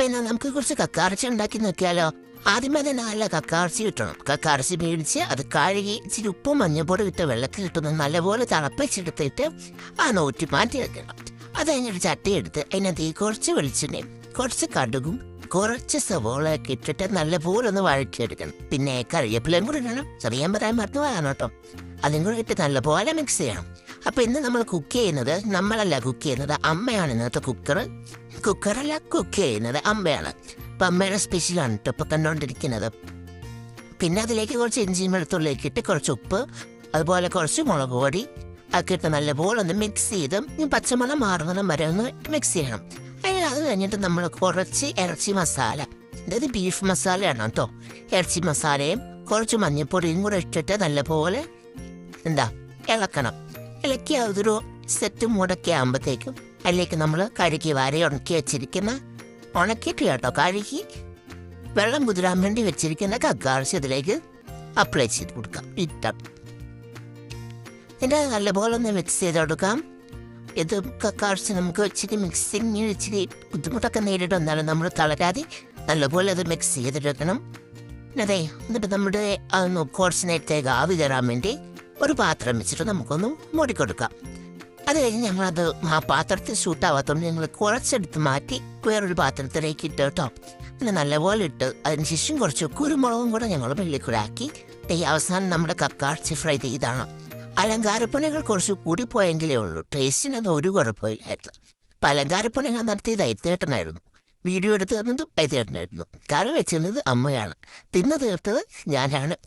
എന്നാൽ നമുക്ക് കുറച്ച് കക്കാർച്ചി ഉണ്ടാക്കി നോക്കിയാലോ? ആദ്യമേ തന്നെ നല്ല കക്കാർച്ചി കിട്ടണം. കക്കാർച്ചി മേടിച്ച് അത് കഴുകി ഇച്ചിരി ഉപ്പും മഞ്ഞപ്പൊടി ഇട്ട് വെള്ളത്തിലിട്ടൊന്ന് നല്ലപോലെ തിളപ്പിച്ചെടുത്തിട്ട് ആ നോറ്റി മാറ്റി വെക്കണം. അത് കഴിഞ്ഞൊരു ചട്ടി എടുത്ത് അതിനകത്ത് കുറച്ച് വെളിച്ചെണ്ണയും കുറച്ച് കടുകും കുറച്ച് സവോളയൊക്കെ ഇട്ടിട്ട് നല്ലപോലെ ഒന്ന് വഴറ്റിയെടുക്കണം. പിന്നെ കറിവേപ്പിലയും കൂടി ഇടണം. ചെറിയാൻ പറയാൻ മറന്നു പോകാൻ കേട്ടോ. അതും കൂടി ഇട്ട് നല്ലപോലെ മിക്സ് ചെയ്യണം. അപ്പോൾ ഇന്ന് നമ്മൾ കുക്ക് ചെയ്യുന്നത് നമ്മളല്ല കുക്ക് ചെയ്യുന്നത്, അമ്മയാണ് ഇന്നത്തെ കുക്കറല്ല കുക്ക് ചെയ്യുന്നത് അമ്മയാണ്. അപ്പം അമ്മയുടെ സ്പെഷ്യലാണ് കേട്ടോ ഇപ്പോൾ കണ്ടുകൊണ്ടിരിക്കുന്നത്. പിന്നെ അതിലേക്ക് കുറച്ച് ഇഞ്ചിയും വെളുത്തുള്ളിലേക്ക് ഇട്ട് കുറച്ച് ഉപ്പ്, അതുപോലെ കുറച്ച് മുളക് പൊടി ഒക്കെ ഇട്ട് നല്ലപോലെ ഒന്ന് മിക്സ് ചെയ്ത് പച്ചമണം മാറുന്ന വരെ ഒന്ന് മിക്സ് ചെയ്യണം. അത് കഴിഞ്ഞിട്ട് നമ്മൾ കുറച്ച് ഇറച്ചി മസാല, അതായത് ബീഫ് മസാലയാണ് കേട്ടോ, ഇറച്ചി മസാലയും കുറച്ച് മഞ്ഞൾപ്പൊടിയും കൂടെ ഇട്ടിട്ട് നല്ലപോലെ ഇളക്കണം. ഇളക്കി അതൊരു സെറ്റ് മുടക്കി ആകുമ്പോഴത്തേക്കും അതിലേക്ക് നമ്മൾ കഴുകി വാരി ഉണക്കിയിട്ട് കേട്ടോ കഴുകി വെള്ളം കുതിരാൻ വേണ്ടി വെച്ചിരിക്കുന്ന കക്കാർച്ചി അതിലേക്ക് അപ്ലൈ ചെയ്ത് കൊടുക്കാം. എന്നിട്ട് നല്ലപോലെ ഒന്ന് മിക്സ് ചെയ്ത് കൊടുക്കാം. ഇത് കക്കാർച്ചി നമുക്ക് ഇച്ചിരി മിക്സിങ് ഇച്ചിരി ബുദ്ധിമുട്ടൊക്കെ നേരിട്ട് വന്നാലും നമ്മൾ തളരാതെ നല്ലപോലെ അത് മിക്സ് ചെയ്തെടുക്കണം. അതെ, എന്നിട്ട് നമ്മുടെ അതൊന്ന് കുറച്ച് നേരത്തേക്ക് ആവി തരാൻ വേണ്ടി ഒരു പാത്രം വെച്ചിട്ട് നമുക്കൊന്ന് മൂടിക്കൊടുക്കാം. അത് കഴിഞ്ഞ് ഞങ്ങളത് ആ പാത്രത്തിൽ ഷൂട്ടാവാത്തതുകൊണ്ട് ഞങ്ങൾ കുറച്ചെടുത്ത് മാറ്റി വേറൊരു പാത്രത്തിലേക്ക് ഇട്ട് കേട്ടോ. പിന്നെ നല്ലപോലെ ഇട്ട് അതിനുശേഷം കുറച്ച് കുരുമുളകും കൂടെ ഞങ്ങൾ വെള്ളിക്കൂടെ ആക്കി അവസാനം നമ്മുടെ കക്കാർച്ചി ഫ്രൈ ചെയ്താണ്. അലങ്കാരപ്പണികൾ കുറച്ച് കൂടിപ്പോയെങ്കിലേ ഉള്ളൂ, ടേസ്റ്റിനത് ഒരു കുഴപ്പമില്ലായിരുന്നു. അപ്പം അലങ്കാരപ്പണികൾ നടത്തിയത് ഐത്തേട്ടനായിരുന്നു, വീഡിയോ എടുത്ത് തന്നത് ഐത്തേട്ടനായിരുന്നു, കറി വെച്ചിരുന്നത് അമ്മയാണ്, തിന്നു തീർത്തത് ഞാനാണ്.